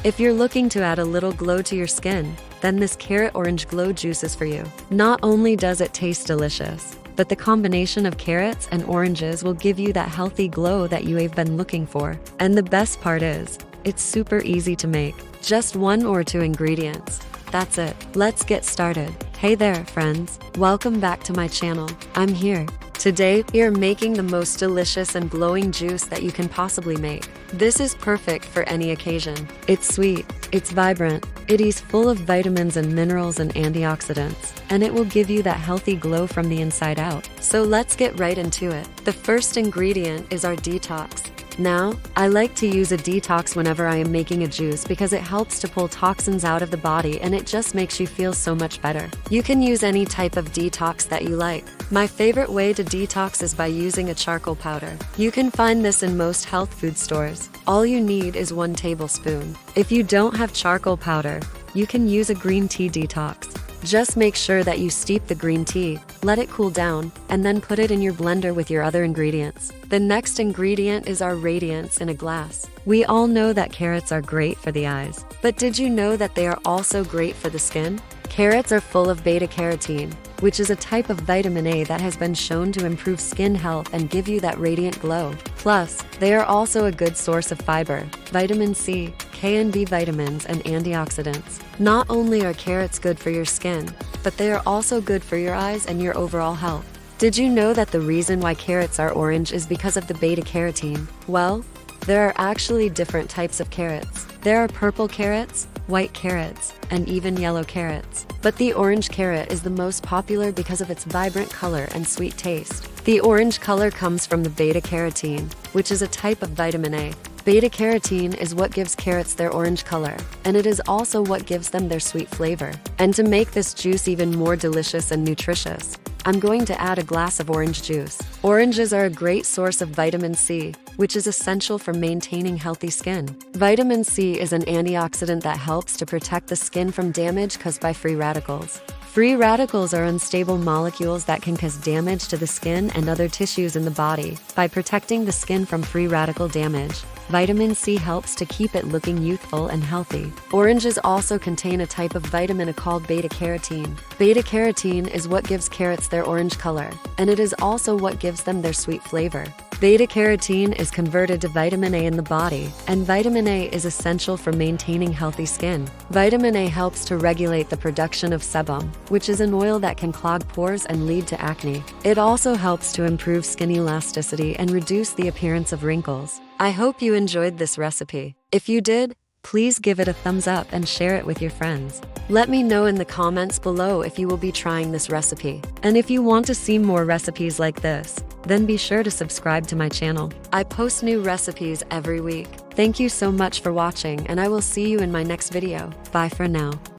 If you're looking to add a little glow to your skin, then this carrot orange glow juice is for you. Not only does it taste delicious, but the combination of carrots and oranges will give you that healthy glow that you have been looking for. And the best part is, it's super easy to make. Just 1 or 2 ingredients. That's it. Let's get started. Hey there, friends. Welcome back to my channel. I'm here. Today, we are making the most delicious and glowing juice that you can possibly make. This is perfect for any occasion. It's sweet, it's vibrant, it is full of vitamins and minerals and antioxidants, and it will give you that healthy glow from the inside out. So let's get right into it. The first ingredient is our Detox. Now, I like to use a detox whenever I am making a juice because it helps to pull toxins out of the body and it just makes you feel so much better. You can use any type of detox that you like. My favorite way to detox is by using a charcoal powder. You can find this in most health food stores. All you need is 1 tablespoon. If you don't have charcoal powder, you can use a green tea detox. Just make sure that you steep the green tea, let it cool down, and then put it in your blender with your other ingredients. The next ingredient is our Radiance in a glass. We all know that carrots are great for the eyes, but did you know that they are also great for the skin? Carrots are full of beta-carotene, which is a type of vitamin A that has been shown to improve skin health and give you that radiant glow. Plus, they are also a good source of fiber, vitamin C, K and B vitamins, and antioxidants. Not only are carrots good for your skin, but they are also good for your eyes and your overall health. Did you know that the reason why carrots are orange is because of the beta-carotene? Well, there are actually different types of carrots. There are purple carrots, white carrots, and even yellow carrots. But the orange carrot is the most popular because of its vibrant color and sweet taste. The orange color comes from the beta-carotene, which is a type of vitamin A. Beta-carotene is what gives carrots their orange color, and it is also what gives them their sweet flavor. And to make this juice even more delicious and nutritious, I'm going to add a glass of orange juice. Oranges are a great source of vitamin C, which is essential for maintaining healthy skin. Vitamin C is an antioxidant that helps to protect the skin from damage caused by free radicals. Free radicals are unstable molecules that can cause damage to the skin and other tissues in the body. By protecting the skin from free radical damage, vitamin C helps to keep it looking youthful and healthy. Oranges also contain a type of vitamin called beta-carotene. Beta-carotene is what gives carrots their orange color, and it is also what gives them their sweet flavor. Beta-carotene is converted to vitamin A in the body, and vitamin A is essential for maintaining healthy skin. Vitamin A helps to regulate the production of sebum, which is an oil that can clog pores and lead to acne. It also helps to improve skin elasticity and reduce the appearance of wrinkles. I hope you enjoyed this recipe. If you did, please give it a thumbs up and share it with your friends. Let me know in the comments below if you will be trying this recipe. And if you want to see more recipes like this, then be sure to subscribe to my channel. I post new recipes every week. Thank you so much for watching, and I will see you in my next video. Bye for now.